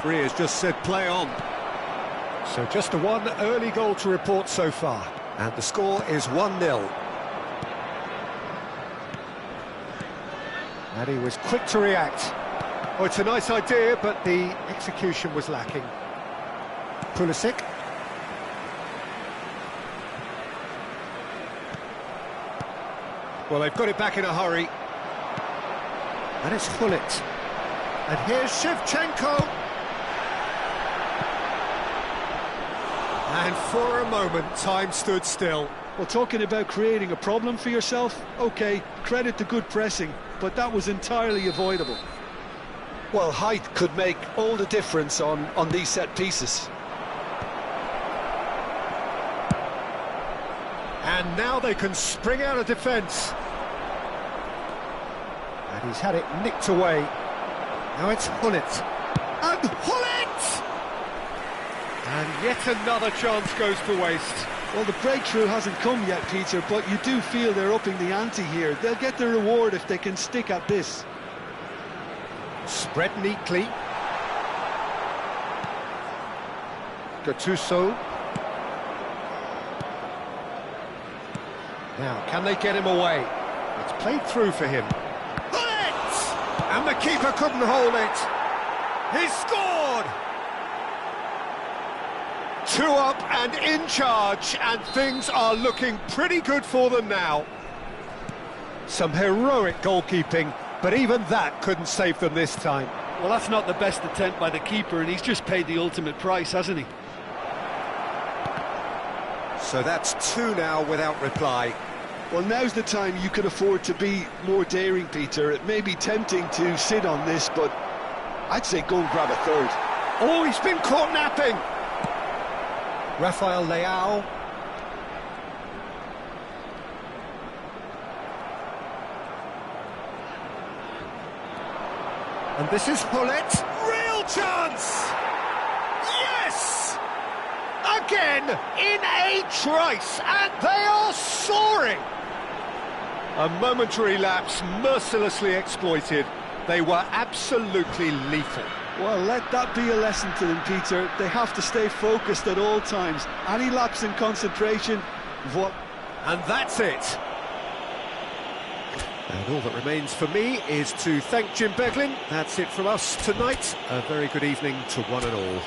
referee has just said play on. So just a one early goal to report so far. And the score is 1-0. And he was quick to react. Oh, it's a nice idea, but the execution was lacking. Pulisic. Well, they've got it back in a hurry. And it's Hullet. And here's Shevchenko. And for a moment, time stood still. Well, talking about creating a problem for yourself, OK, credit to good pressing, but that was entirely avoidable. Well, height could make all the difference on these set pieces. And now they can spring out of defence. And he's had it nicked away. Now it's Hullet. And Hullet! And yet another chance goes to waste. Well, the breakthrough hasn't come yet, Peter, but you do feel they're upping the ante here. They'll get the reward if they can stick at this. Spread neatly. Gattuso. Now, can they get him away? It's played through for him. Hullet! And the keeper couldn't hold it. He's scored! 2 up and in charge, and things are looking pretty good for them now. Some heroic goalkeeping, but even that couldn't save them this time. Well, that's not the best attempt by the keeper, and he's just paid the ultimate price, hasn't he? So that's 2 now without reply. Well, now's the time you can afford to be more daring, Peter. It may be tempting to sit on this, but I'd say go and grab a third. Oh, he's been caught napping! Rafael Leao. And this is Hullet. Real chance! Yes! Again, in a trice, and they are soaring! A momentary lapse mercilessly exploited. They were absolutely lethal. Well, let that be a lesson to them, Peter. They have to stay focused at all times. Any lapse in concentration, and that's it. And all that remains for me is to thank Jim Beglin. That's it from us tonight. A very good evening to one and all.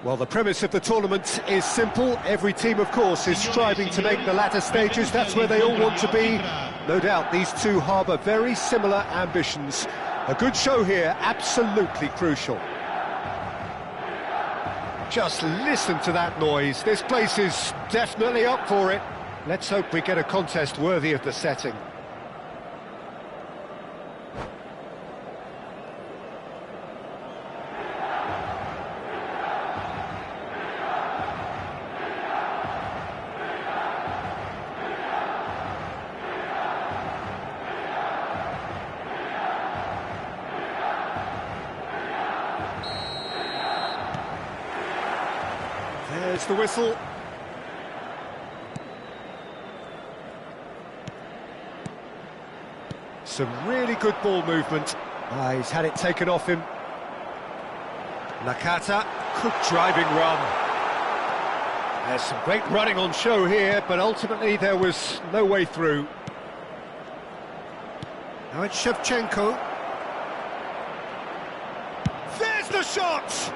Well, the premise of the tournament is simple. Every team, of course, is striving to make the latter stages. That's where they all want to be. No doubt these two harbour very similar ambitions. A good show here, absolutely crucial. Just listen to that noise. This place is definitely up for it. Let's hope we get a contest worthy of the setting. There's the whistle. Some really good ball movement. He's had it taken off him. Nakata, good driving run. There's some great running on show here, but ultimately there was no way through. Now it's Shevchenko. There's the shot!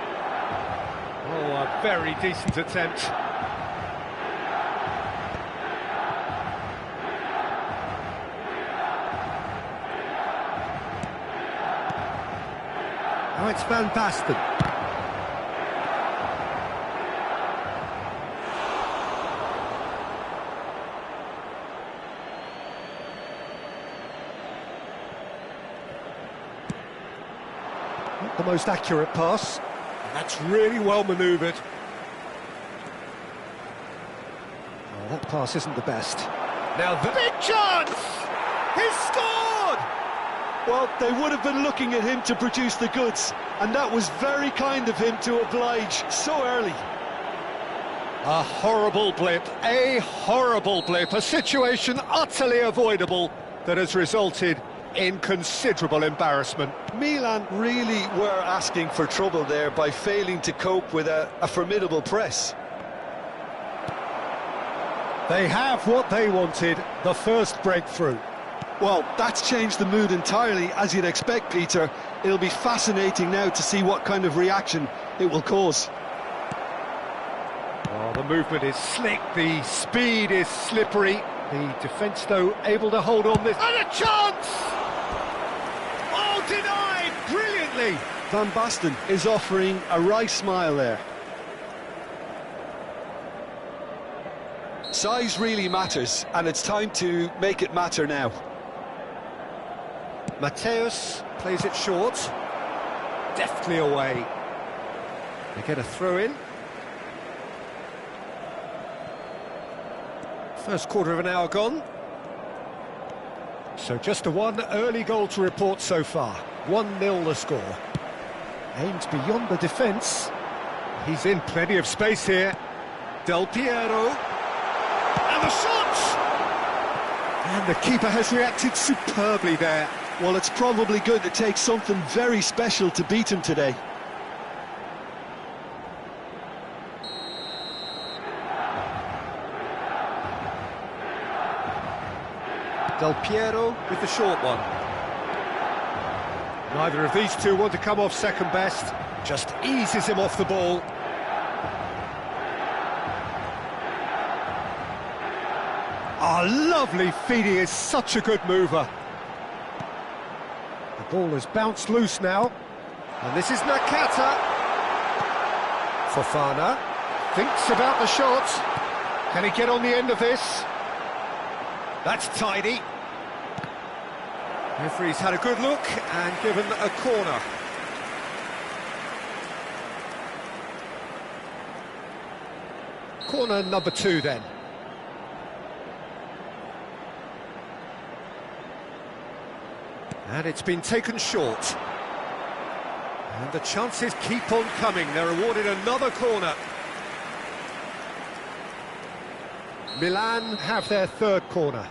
Oh, a very decent attempt. Now it's Van Basten. Not the most accurate pass. That's really well manoeuvred. Oh, that pass isn't the best. Now the big chance! He's scored! Well, they would have been looking at him to produce the goods, and that was very kind of him to oblige so early. A horrible blip, a situation utterly avoidable that has resulted in considerable embarrassment. Milan really were asking for trouble there by failing to cope with a formidable press. They have what they wanted, the first breakthrough. Well, that's changed the mood entirely, as you'd expect, Peter. It'll be fascinating now to see what kind of reaction it will cause. Oh, the movement is slick, the speed is slippery. The defence, though, able to hold on this. And a chance! Oh, denied brilliantly! Van Basten is offering a wry smile there. Size really matters, and it's time to make it matter now. Mateus plays it short. Deftly away. They get a throw-in. First quarter of an hour gone. So just a one early goal to report so far. 1-0 the score. Aimed beyond the defence. He's in plenty of space here. Del Piero. And the shot! And the keeper has reacted superbly there. Well, it's probably going to take something very special to beat him today. Del Piero with the short one. Neither of these two want to come off second best. Just eases him off the ball. Ah, lovely feed. He is such a good mover. The ball has bounced loose now. And this is Nakata. Fofana thinks about the shot. Can he get on the end of this? That's tidy. Referee's had a good look and given a corner. Corner number 2 then. And it's been taken short. And the chances keep on coming. They're awarded another corner. Milan have their third corner.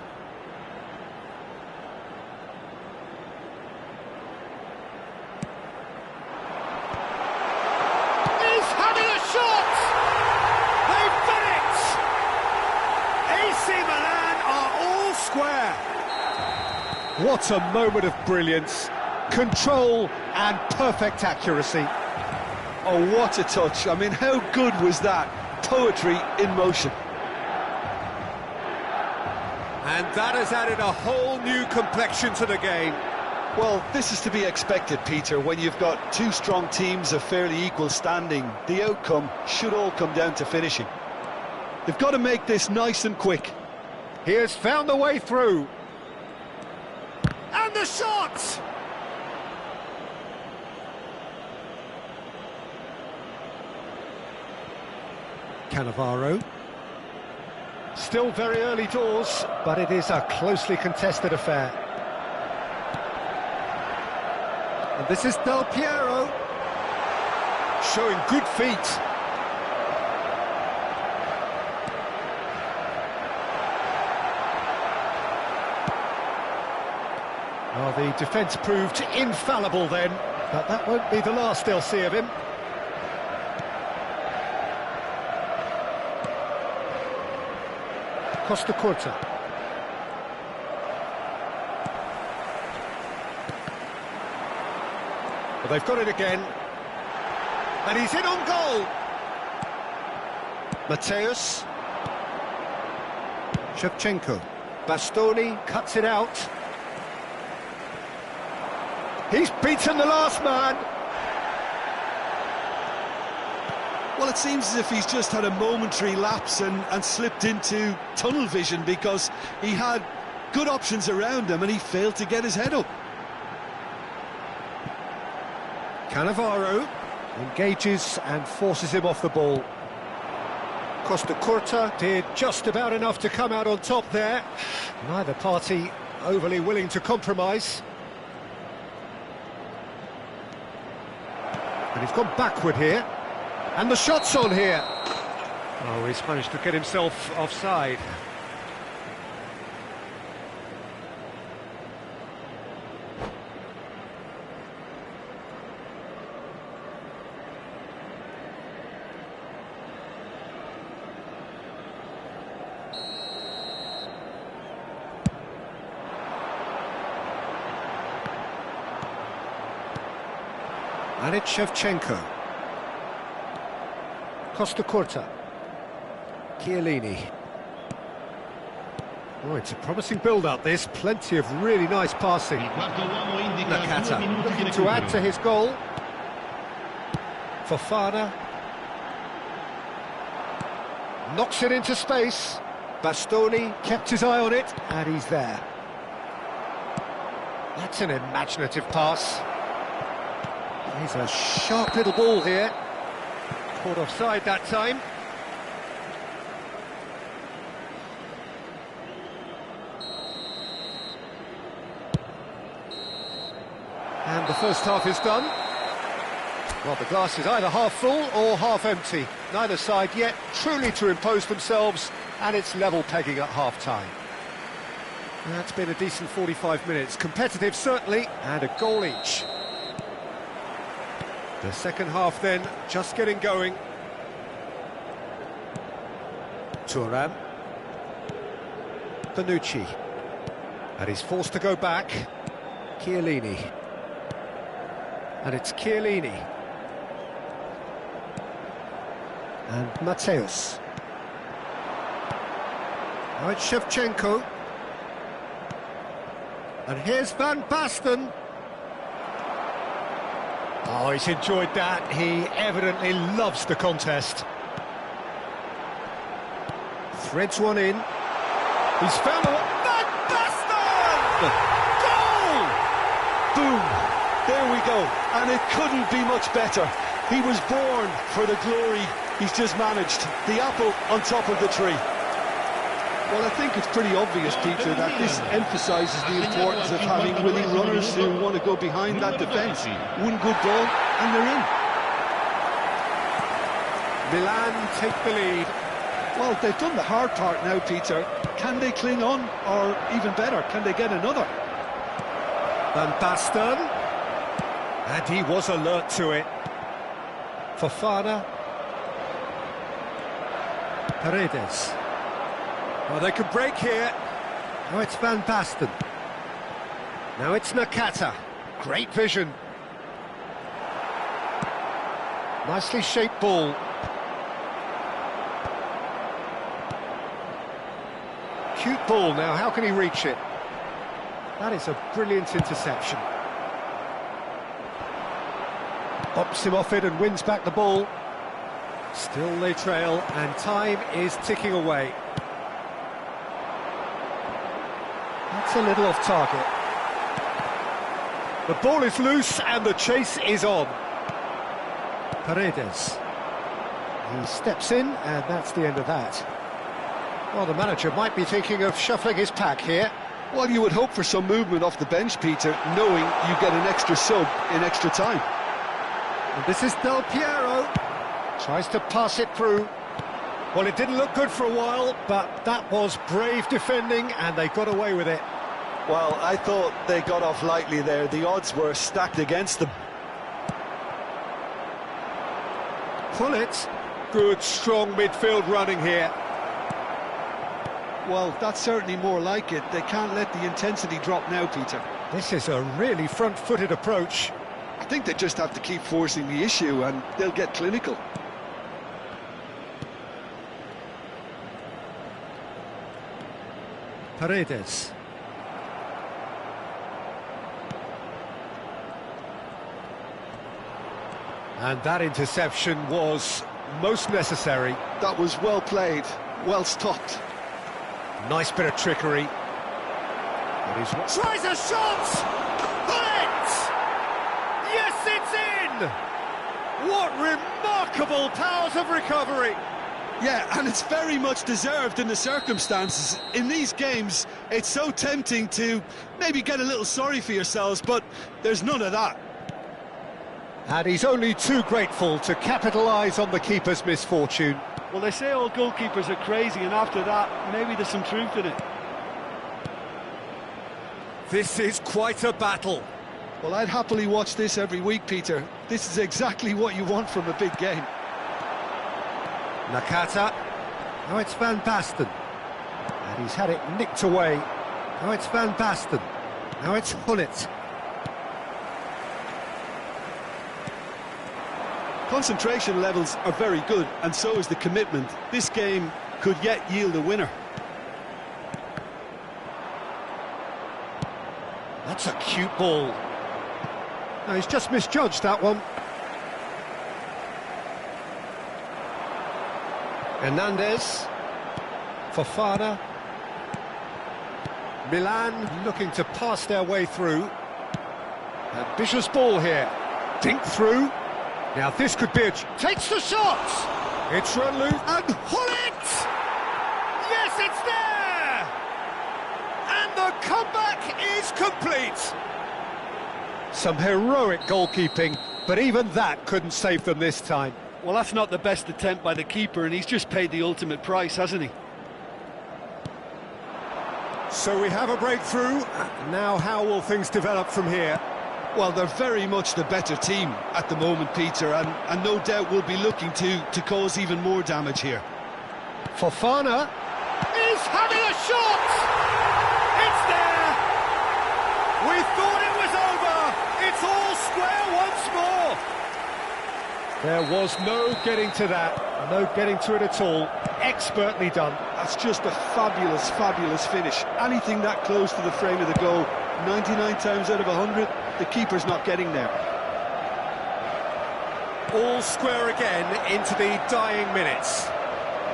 He's having a shot! They've done it! AC Milan are all square. What a moment of brilliance, control and perfect accuracy. Oh, what a touch. I mean, how good was that? Poetry in motion. And that has added a whole new complexion to the game. Well, this is to be expected, Peter. When you've got two strong teams of fairly equal standing, the outcome should all come down to finishing. They've got to make this nice and quick. He has found the way through. And the shot! Cannavaro. Still very early doors, but it is a closely contested affair. And this is Del Piero, showing good feet. Well, the defence proved infallible then, but that won't be the last they'll see of him. Costa Curta. Well, they've got it again. And he's in on goal. Mateus. Shevchenko. Bastoni cuts it out. He's beaten the last man. Well, it seems as if he's just had a momentary lapse and slipped into tunnel vision, because he had good options around him and he failed to get his head up. Cannavaro engages and forces him off the ball. Costa Curta did just about enough to come out on top there. Neither party overly willing to compromise. And he's gone backward here. And the shot's on here. Oh, he's managed to get himself offside. And it's Shevchenko. Costa Curta. Chiellini. Oh, it's a promising build-up, this. Plenty of really nice passing. Nakata looking to add to his goal. Fofana. Knocks it into space. Bastoni kept his eye on it, and he's there. That's an imaginative pass. He's a sharp little ball here. Caught offside that time. And the first half is done. Well, the glass is either half full or half empty. Neither side yet truly to impose themselves, and it's level pegging at half-time. That's been a decent 45 minutes. Competitive, certainly, and a goal each. The second half then, just getting going. Thuram. Bonucci. And he's forced to go back. Chiellini. And it's Chiellini. And Mateus. Now it's Shevchenko. And here's Van Basten. Oh, he's enjoyed that. He evidently loves the contest. Threads one in. He's found a... Van Basten! Goal! Boom! There we go. And it couldn't be much better. He was born for the glory he's just managed. The apple on top of the tree. Well, I think it's pretty obvious, Peter, that this emphasises the importance of having willing runners who want to go behind that defence. One good ball, and they're in. Milan take the lead. Well, they've done the hard part now, Peter. Can they cling on, or even better, can they get another? Van Basten. And he was alert to it. Fofana. Paredes. Oh, they could break here. Now it's Van Basten. Now it's Nakata. Great vision. Nicely shaped ball. Cute ball now, how can he reach it? That is a brilliant interception. Bops him off it and wins back the ball. Still they trail, and time is ticking away. That's a little off target. The ball is loose and the chase is on. Paredes. He steps in, and that's the end of that. Well, the manager might be thinking of shuffling his pack here. Well, you would hope for some movement off the bench, Peter, knowing you get an extra sub in extra time. And this is Del Piero. Tries to pass it through. Well, it didn't look good for a while, but that was brave defending, and they got away with it. Well, I thought they got off lightly there. The odds were stacked against them. Pull it. Good, strong midfield running here. Well, that's certainly more like it. They can't let the intensity drop now, Peter. This is a really front-footed approach. I think they just have to keep forcing the issue and they'll get clinical. Paredes. And that interception was most necessary. That was well played, well stopped. Nice bit of trickery. Tries a shot! Pull it! Yes, it's in! What remarkable powers of recovery! Yeah, and it's very much deserved in the circumstances. In these games, it's so tempting to maybe get a little sorry for yourselves, but there's none of that. And he's only too grateful to capitalise on the keeper's misfortune. Well, they say all goalkeepers are crazy, and after that, maybe there's some truth in it. This is quite a battle. Well, I'd happily watch this every week, Peter. This is exactly what you want from a big game. Nakata. Now it's Van Basten. And he's had it nicked away. Now it's Van Basten. Now it's Hullet. Concentration levels are very good, and so is the commitment. This game could yet yield a winner. That's a cute ball. No, he's just misjudged that one. Hernandez. Fofana. Milan looking to pass their way through. Ambitious ball here. Dink through. Now this could be a... Takes the shot! It's run loose and Hullet! Yes, it's there! And the comeback is complete! Some heroic goalkeeping, but even that couldn't save them this time. Well, that's not the best attempt by the keeper, and he's just paid the ultimate price, hasn't he? So we have a breakthrough. Now how will things develop from here? Well, they're very much the better team at the moment, Peter, and no doubt will be looking to cause even more damage here. Fofana is having a shot! It's there! We thought it was over! It's all square once more! There was no getting to that, no getting to it at all. Expertly done. That's just a fabulous, fabulous finish. Anything that close to the frame of the goal, 99 times out of 100, the keeper's not getting there. All square again into the dying minutes.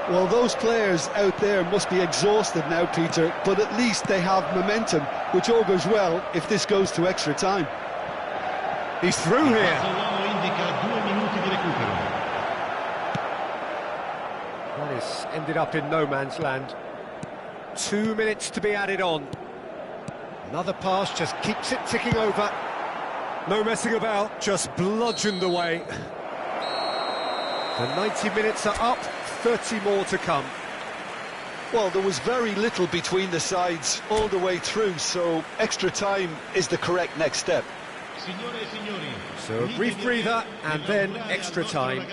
Well, those players out there must be exhausted now, Peter, but at least they have momentum, which all goes well if this goes to extra time. He's through here. Well, it's ended up in no man's land. 2 minutes to be added on. Another pass just keeps it ticking over. No messing about, just bludgeoned away. The 90 minutes are up, 30 more to come. Well, there was very little between the sides all the way through, so extra time is the correct next step. So a brief breather and then extra time.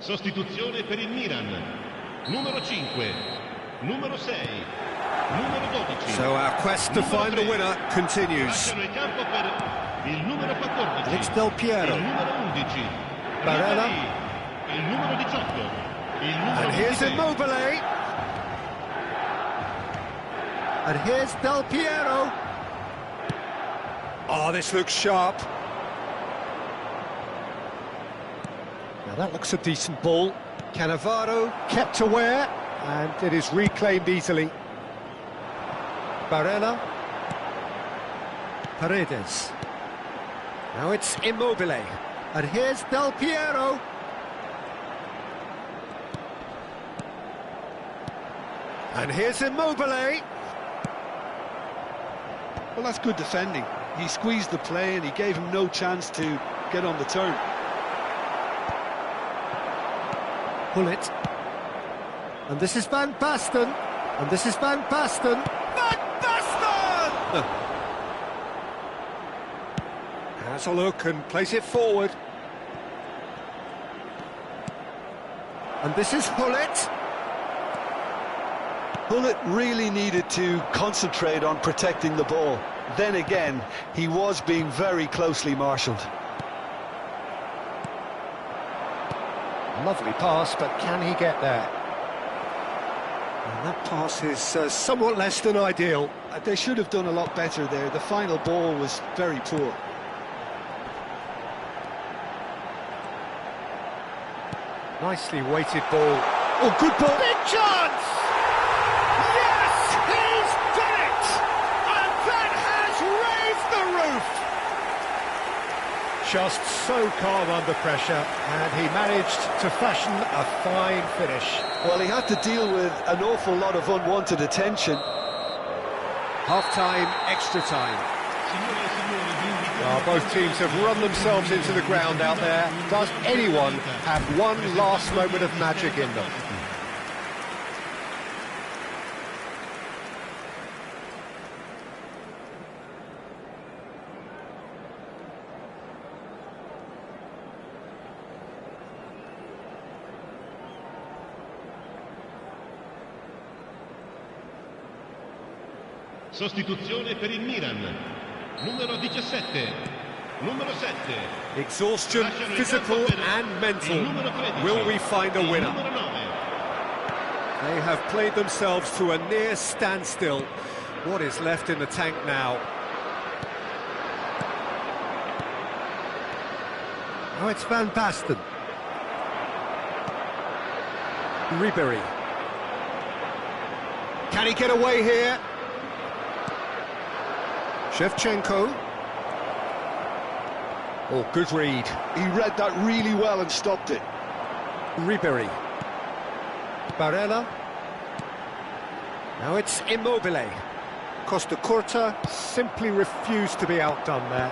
Sostituzione per il Milan. Numero 5, numero 6, numero 12. So our quest to find the winner continues. Lasciano il campo per il numero 14. It's Del Piero. Il numero 11. Barella. Ribéry, il numero 18. Il numero And here's 26. Immobile. And here's Del Piero. Oh, this looks sharp. Now that looks a decent ball. Cannavaro kept aware, and it is reclaimed easily. Barella. Paredes. Now it's Immobile. And here's Del Piero. And here's Immobile. Well, that's good defending. He squeezed the play and he gave him no chance to get on the turn. Gullit. And this is Van Basten. And this is Van Basten. Van Basten! Has a look and plays it forward. And this is Gullit. Gullit really needed to concentrate on protecting the ball. Then again, he was being very closely marshalled. Lovely pass, but can he get there? And that pass is somewhat less than ideal. They should have done a lot better there. The final ball was very poor. Nicely weighted ball. Oh, good ball. Big chance! Yes, he's done it! And that has raised the roof! Just so calm under pressure, and he managed to fashion a fine finish. Well, he had to deal with an awful lot of unwanted attention. Half-time, extra time. Well, both teams have run themselves into the ground out there. Does anyone have one last moment of magic in them? Sostituzione per il Milan. Numero 17. Numero 7. Exhaustion, physical and mental. Will we find a winner? Numero 9. They have played themselves to a near standstill. What is left in the tank now? Now it's Van Basten. Ribéry. Can he get away here? Shevchenko. Oh, good read. He read that really well and stopped it. Ribéry. Barella. Now it's Immobile. Costa Curta simply refused to be outdone there.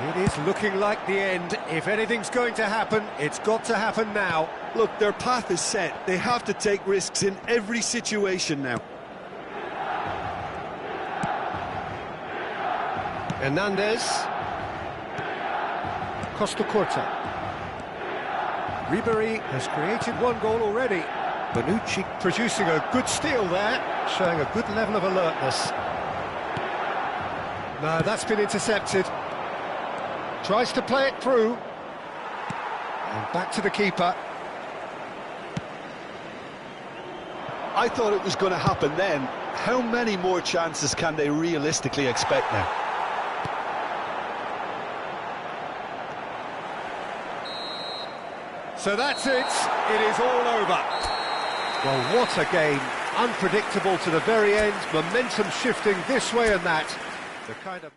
It is looking like the end. If anything's going to happen, it's got to happen now. Look, their path is set. They have to take risks in every situation now. Hernandez. Costa Curta. Ribéry has created one goal already. Bonucci producing a good steal there, showing a good level of alertness. No, that's been intercepted. Tries to play it through. And back to the keeper. I thought it was going to happen then. How many more chances can they realistically expect now? So that's it. It is all over. Well, what a game. Unpredictable to the very end. Momentum shifting this way and that. The kind of...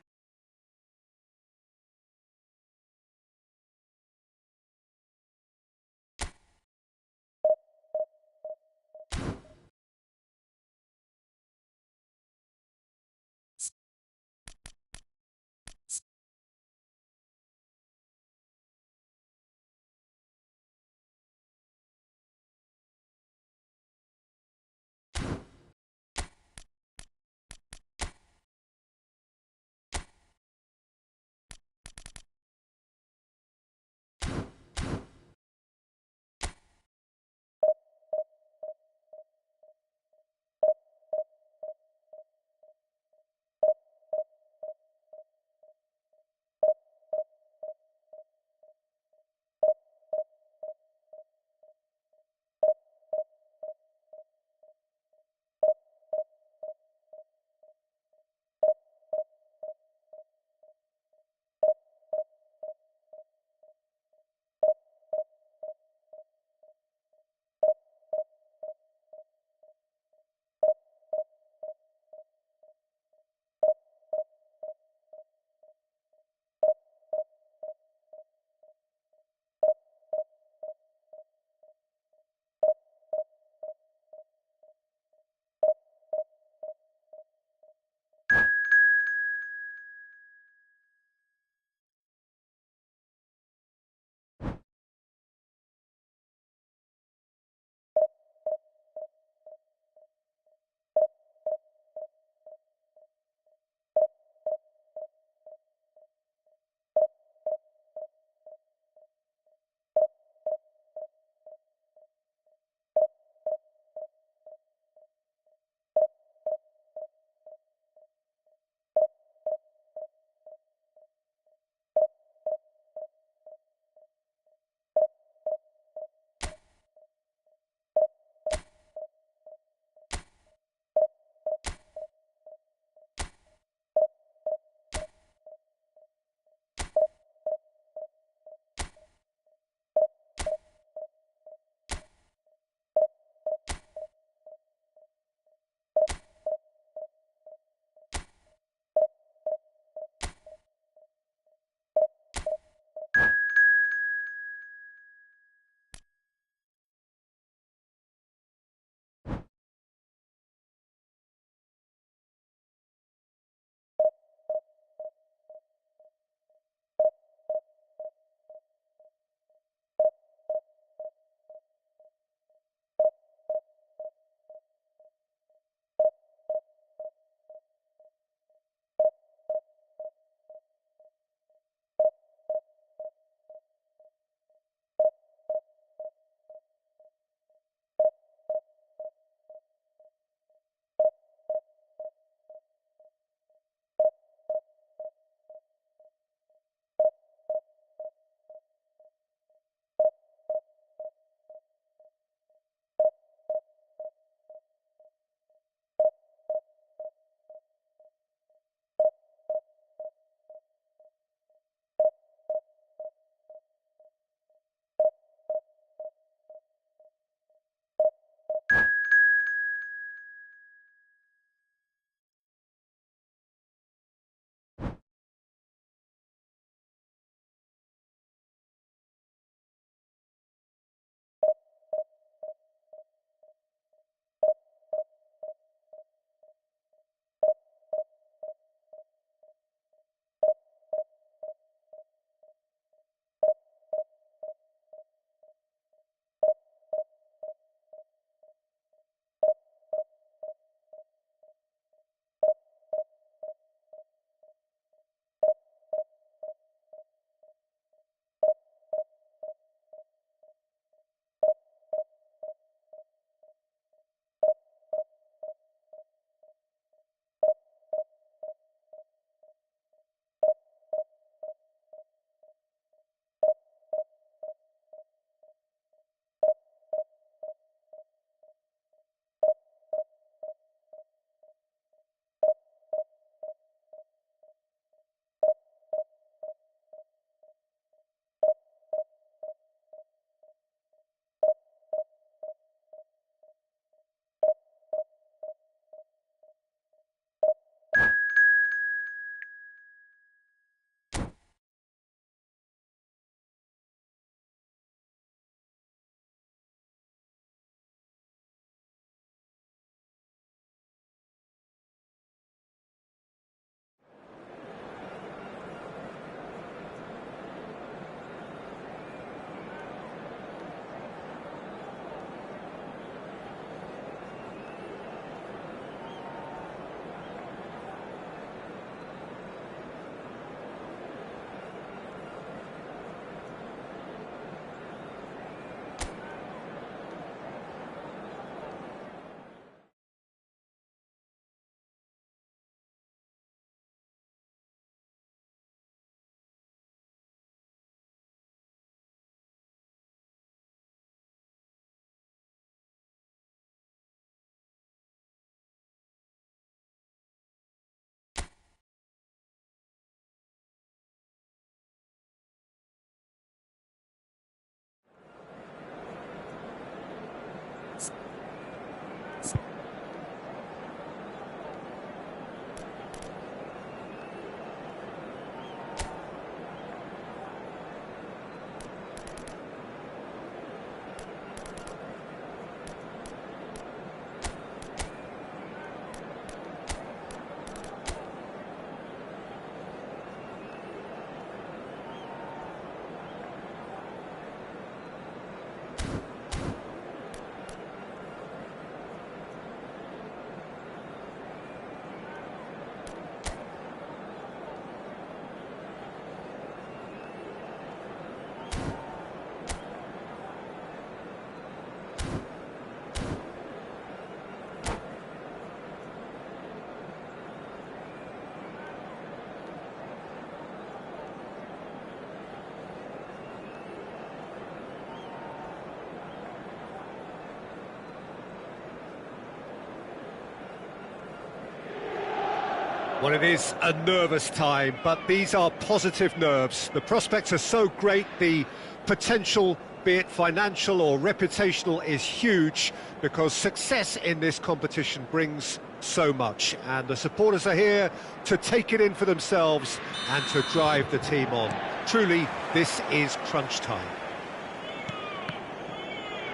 Well, it is a nervous time, but these are positive nerves. The prospects are so great, the potential, be it financial or reputational, is huge, because success in this competition brings so much, and the supporters are here to take it in for themselves and to drive the team on. Truly, this is crunch time.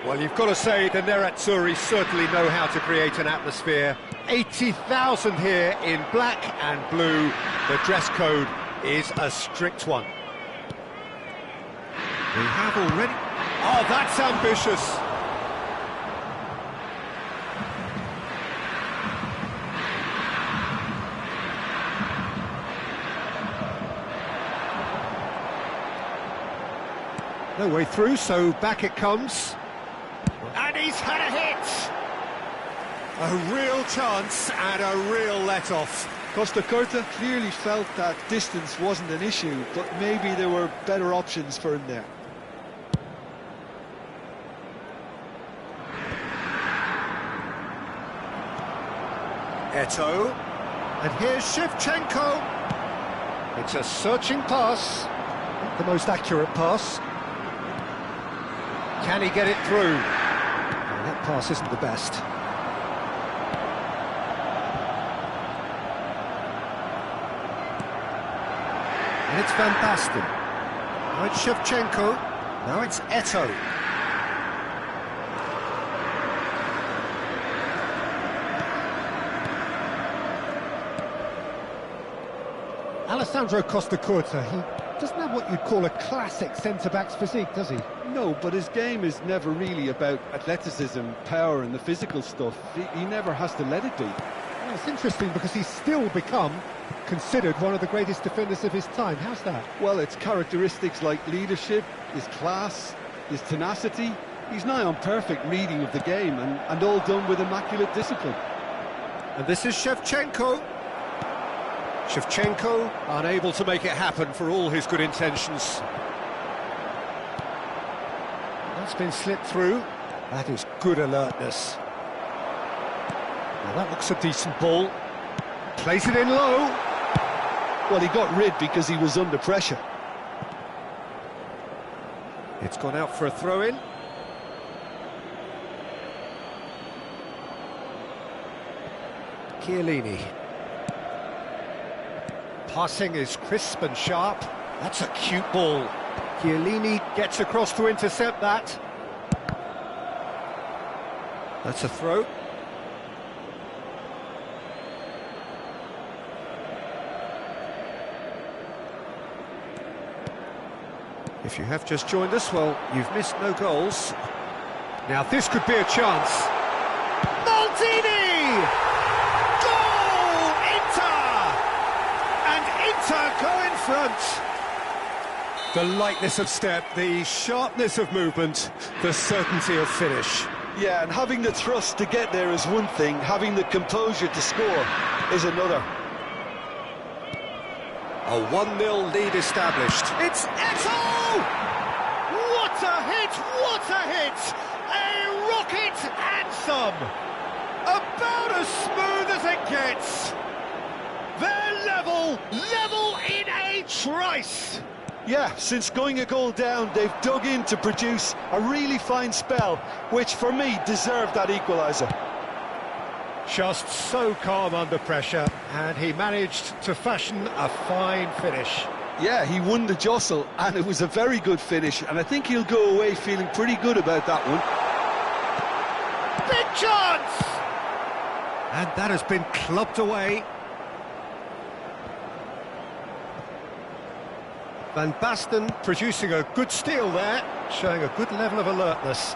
Well, you've got to say the Nerazzurri certainly know how to create an atmosphere. 80,000 here in black and blue. The dress code is a strict one. We have already... Oh, that's ambitious! No way through, so back it comes. And he's had a hit! A real chance and a real let-off. Costa Curta clearly felt that distance wasn't an issue, but maybe there were better options for him there. Eto'o, and here's Shevchenko. It's a searching pass, not the most accurate pass. Can he get it through? Oh, that pass isn't the best. And it's Van Basten. Now it's Shevchenko. Now it's Eto'o. Alessandro Costa Curta, he doesn't have what you'd call a classic centre-back's physique, does he? No, but his game is never really about athleticism, power and the physical stuff. He never has to let it be. Well, it's interesting because he's still become considered one of the greatest defenders of his time. How's that? Well, it's characteristics like leadership, his class, his tenacity. He's nigh on perfect reading of the game and all done with immaculate discipline. And this is Shevchenko. Shevchenko unable to make it happen for all his good intentions. That's been slipped through. That is good alertness. Now that looks a decent ball. Plays it in low. Well, he got rid because he was under pressure. It's gone out for a throw-in. Chiellini. Passing is crisp and sharp. That's a cute ball. Chiellini gets across to intercept that. That's a throw. If you have just joined us, well, you've missed no goals. Now this could be a chance. Maldini! Goal! Inter! And Inter go in front. The lightness of step, the sharpness of movement, the certainty of finish. Yeah, and having the thrust to get there is one thing, having the composure to score is another. A 1-0 lead established. It's Eto'o! What a hit! What a hit! A rocket anthem! About as smooth as it gets. They're level in a trice. Yeah, since going a goal down, they've dug in to produce a really fine spell, which for me deserved that equaliser. Just so calm under pressure, and he managed to fashion a fine finish. Yeah, he won the jostle, and it was a very good finish, and I think he'll go away feeling pretty good about that one. Big chance! And that has been clubbed away. Van Basten producing a good steal there, showing a good level of alertness.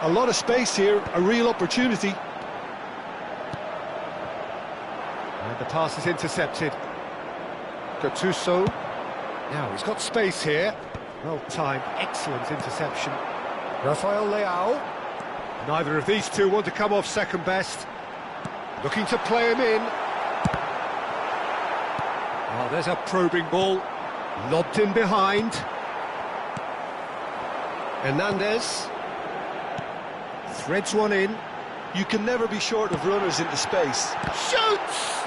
A lot of space here, a real opportunity. And the pass is intercepted. Gattuso. Now he's got space here. Well timed, excellent interception. Rafael Leao. Neither of these two want to come off second best. Looking to play him in. Oh, there's a probing ball. Lobbed in behind. Hernandez. Threads one in. You can never be short of runners into space. Shoots!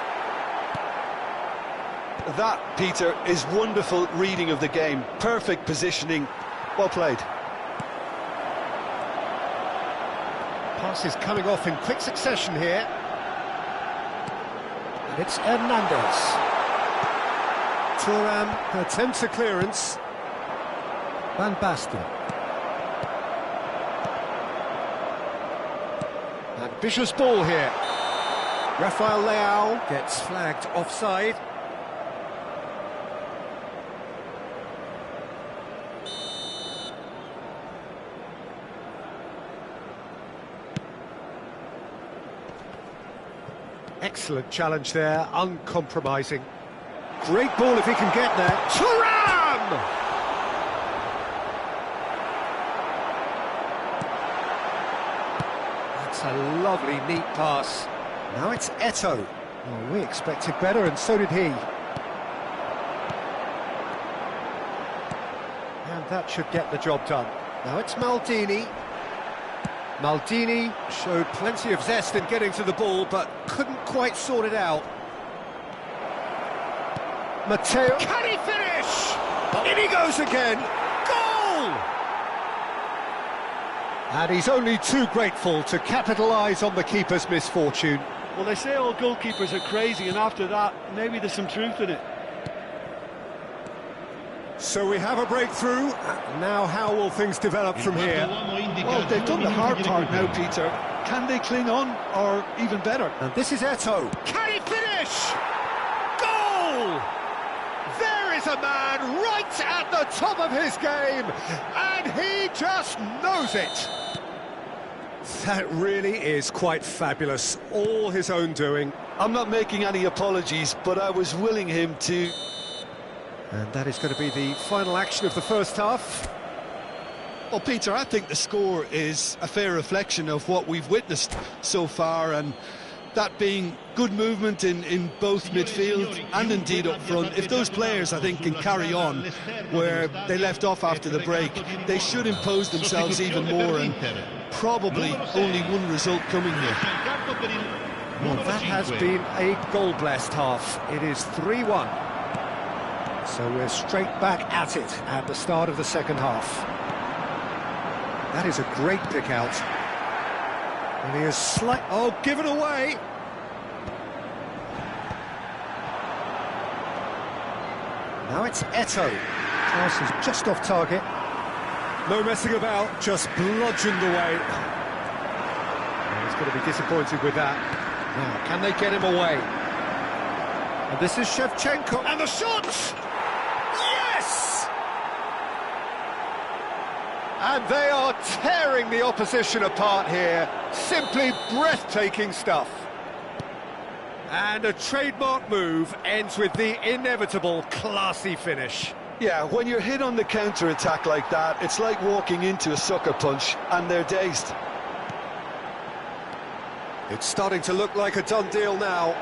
That, Peter, is wonderful reading of the game. Perfect positioning. Well played. Passes coming off in quick succession here. And it's Hernandez. Thuram attempts a clearance. Van Basten. Ambitious ball here. Rafael Leao gets flagged offside. Excellent challenge there, uncompromising. Great ball if he can get there. Thuram! That's a lovely, neat pass. Now it's Eto'o. Well, we expected better, and so did he. And that should get the job done. Now it's Maldini. Maldini showed plenty of zest in getting to the ball, but couldn't quite sort it out. Matteo, can he finish? In he goes again, goal! And he's only too grateful to capitalise on the keeper's misfortune. Well, they say all goalkeepers are crazy, and after that, maybe there's some truth in it. So we have a breakthrough. Now how will things develop from here? Well, they've done the hard part now, Peter. Can they cling on, or even better? And this is Eto'o. Can he finish? Goal! There is a man right at the top of his game, and he just knows it. That really is quite fabulous. All his own doing. I'm not making any apologies, but I was willing him to... And that is going to be the final action of the first half. Well, Peter, I think the score is a fair reflection of what we've witnessed so far, and that being good movement in both midfield and indeed up front. If those players, I think, can carry on where they left off after the break, they should impose themselves even more, and probably only one result coming here. Well, that has been a goal-blessed half. It is 3-1. So we're straight back at it at the start of the second half. That is a great pick out. And he is given away. Now it's Eto'o. Pass is just off target. No messing about, just bludgeoned away. And he's going to be disappointed with that. Now, can they get him away? And this is Shevchenko. And the shot! Yes! And they are tearing the opposition apart here. Simply breathtaking stuff. And a trademark move ends with the inevitable classy finish. Yeah, when you're hit on the counter-attack like that, it's like walking into a sucker punch, and they're dazed. It's starting to look like a done deal now.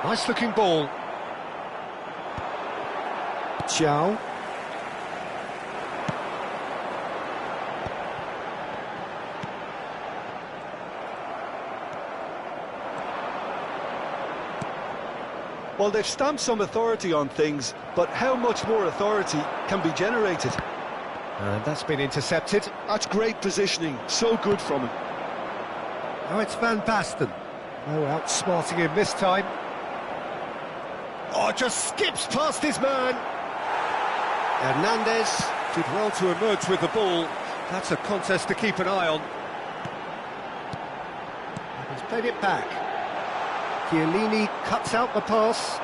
Nice-looking ball. Zhao. Well, they've stamped some authority on things, but how much more authority can be generated? And that's been intercepted. That's great positioning, so good from him. Now it's Van Basten. No outsmarting him this time. Oh, just skips past his man. Hernandez did well to emerge with the ball. That's a contest to keep an eye on. He's played it back. Chiellini cuts out the pass.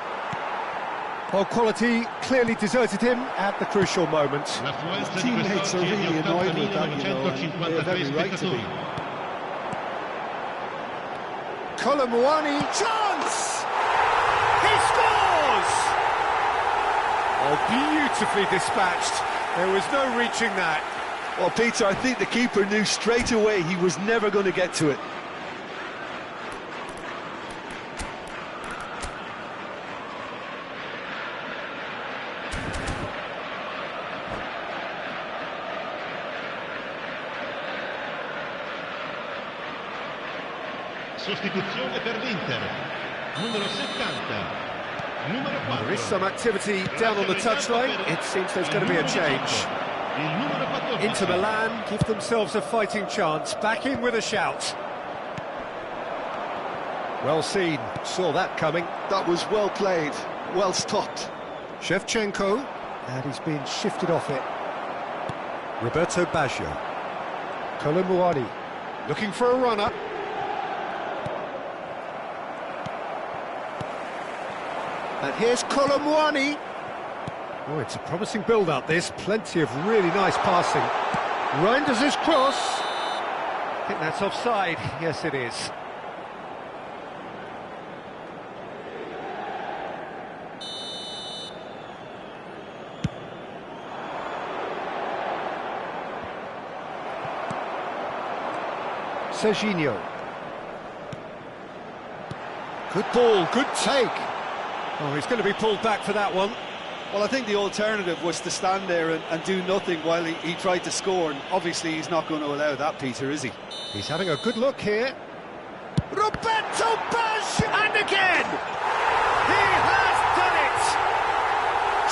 Well, quality clearly deserted him at the crucial moment. His teammates are really annoyed with that, you know, and they have every right to be. Colomwani, chance! He scores! Oh, beautifully dispatched. There was no reaching that. Well, Peter, I think the keeper knew straight away he was never going to get to it. Sostituzione per l'Inter. Numero 70. Numero 4. There is some activity down on the touchline. It seems there's going to be a change. Il numero 14. Inter Milan give themselves a fighting chance. Back in with a shout. Well seen. Saw that coming. That was well played, well stopped. Shevchenko. And he's been shifted off it. Roberto Baggio. Kolomuani. Looking for a runner. And here's Kolomuani. Oh, it's a promising build-up, this. Plenty of really nice passing. Reinders his cross. I think that's offside. Yes, it is. Serginho. Good ball, good take. Oh, he's going to be pulled back for that one. Well, I think the alternative was to stand there and do nothing while he tried to score, and obviously he's not going to allow that, Peter, is he? He's having a good look here. Roberto Baggio! And again! He has done it!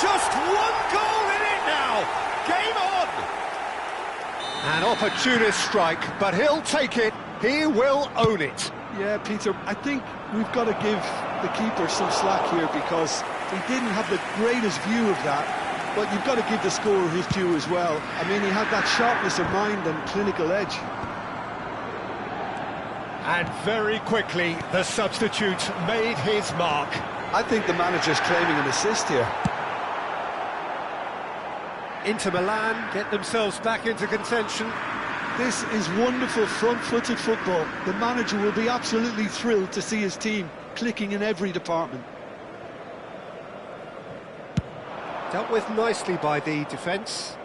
Just one goal in it now! Game on! An opportunist strike, but he'll take it. He will own it. Yeah, Peter, I think we've got to give the keeper some slack here because he didn't have the greatest view of that, but you've got to give the scorer his due as well. I mean, he had that sharpness of mind and clinical edge. And very quickly, the substitute made his mark. I think the manager's claiming an assist here. Inter Milan get themselves back into contention. This is wonderful front-footed football. The manager will be absolutely thrilled to see his team clicking in every department. Dealt with nicely by the defence.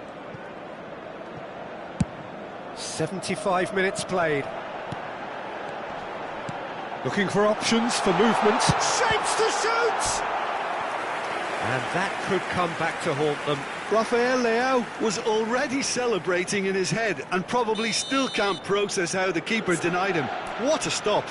75 minutes played. Looking for options for movement. Shapes to shoot! And that could come back to haunt them. Rafael Leao was already celebrating in his head and probably still can't process how the keeper denied him. What a stop!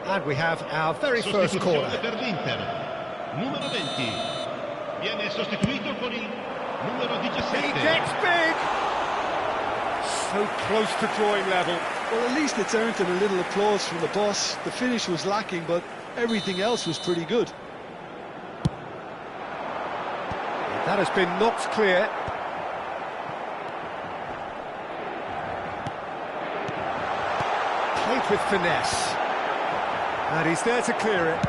And we have our very first corner. Per l'Inter. Numero 20. Viene sostituito con il numero 17. He gets big! So close to drawing level. Well, at least it's earned him a little applause from the boss. The finish was lacking, but everything else was pretty good. That has been knocked clear. Played with finesse. And he's there to clear it.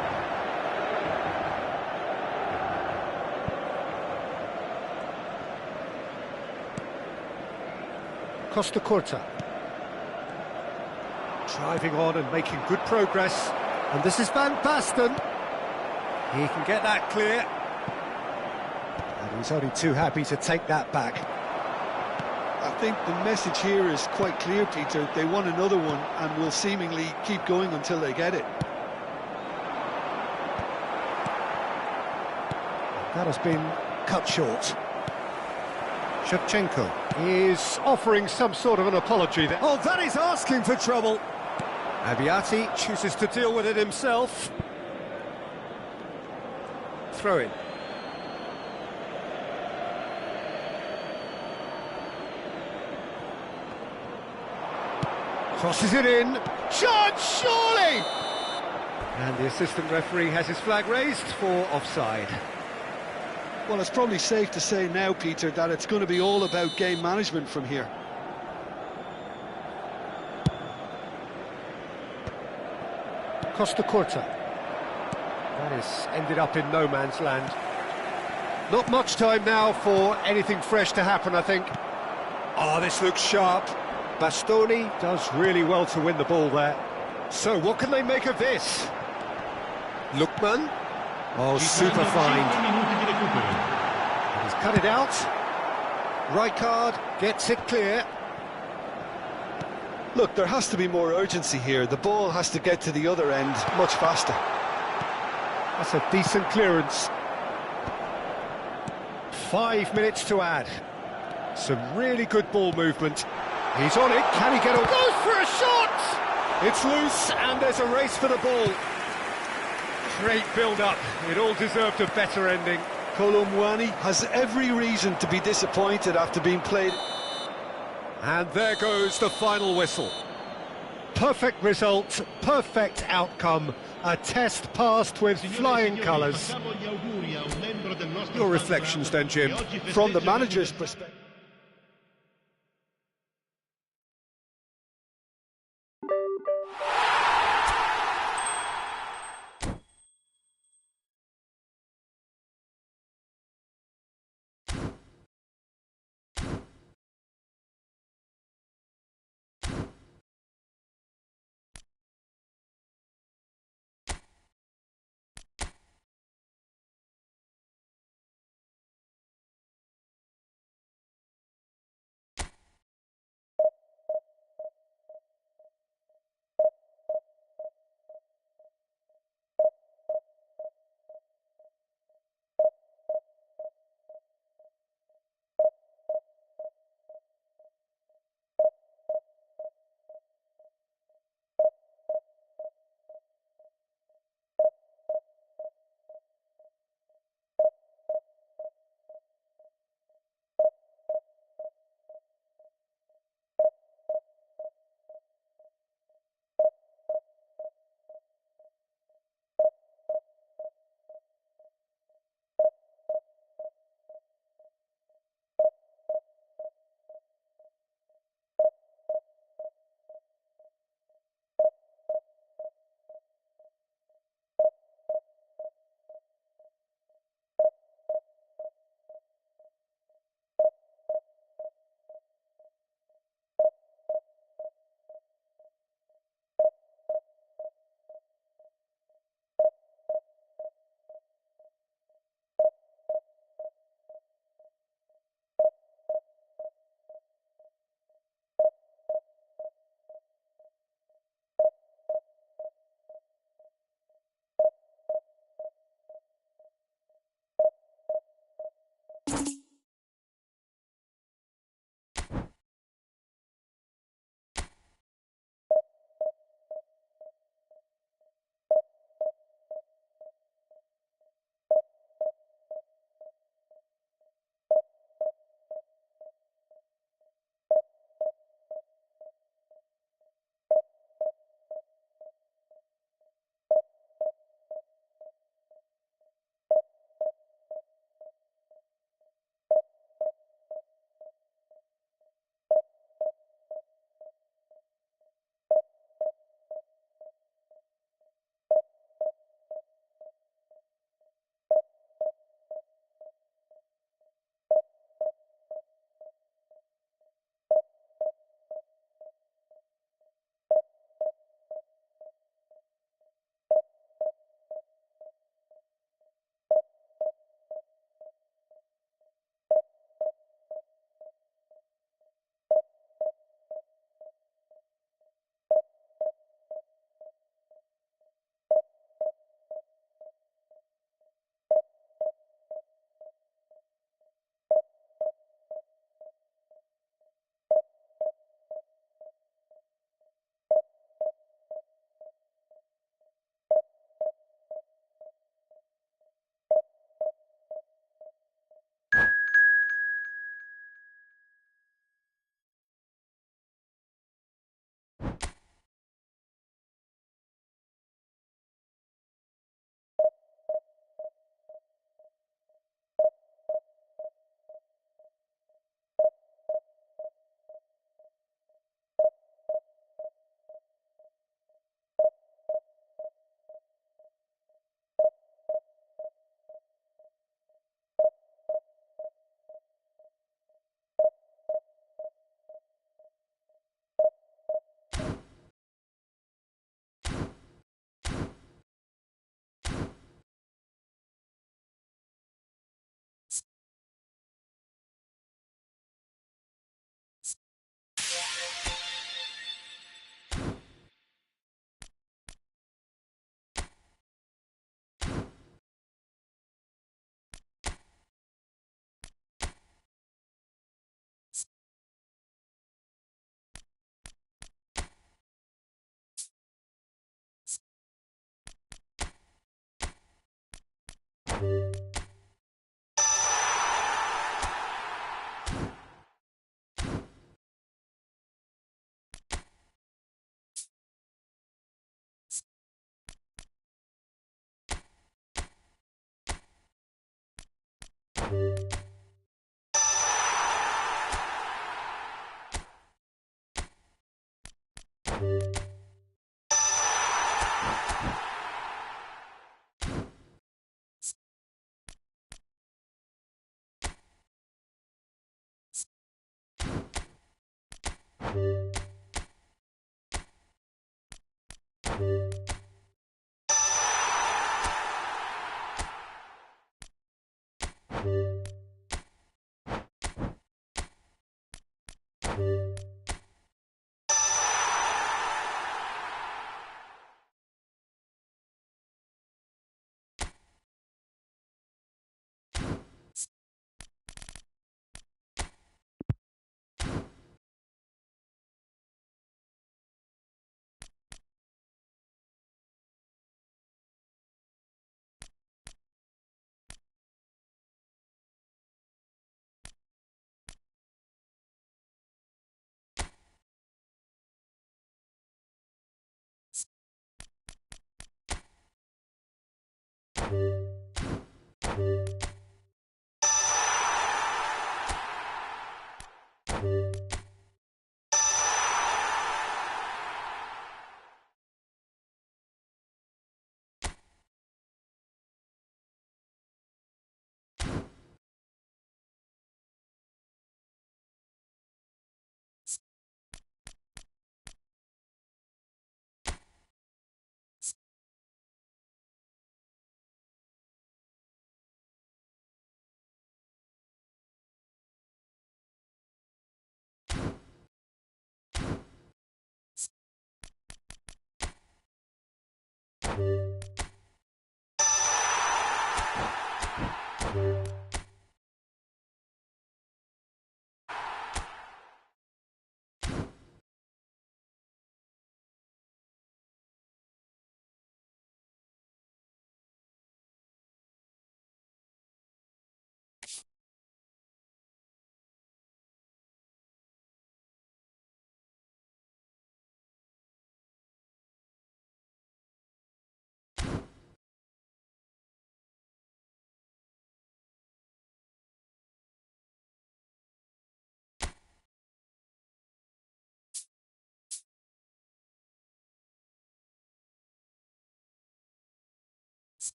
Costa Curta. Driving on and making good progress. And this is Van Basten. He can get that clear. And he's only too happy to take that back. I think the message here is quite clear, Peter. They want another one and will seemingly keep going until they get it. That has been cut short. Shevchenko is offering some sort of an apology there. Oh, that is asking for trouble. Abbiati chooses to deal with it himself. Throw in. Crosses it in. Chance, surely! And the assistant referee has his flag raised for offside. Well, it's probably safe to say now, Peter, that it's going to be all about game management from here. Costa Curta. That has ended up in no man's land. Not much time now for anything fresh to happen, I think. Oh, this looks sharp. Bastoni does really well to win the ball there. So, what can they make of this? Lookman. Oh, super fine. He's cut it out. Rijkaard gets it clear. Look, there has to be more urgency here. The ball has to get to the other end much faster. That's a decent clearance. 5 minutes to add. Some really good ball movement. He's on it. Can he get a... Goes for a shot! It's loose and there's a race for the ball. Great build-up. It all deserved a better ending. Kolo Muani has every reason to be disappointed after being played. And there goes the final whistle. Perfect result, perfect outcome. A test passed with flying colours. Your reflections then, Jim? From the manager's perspective.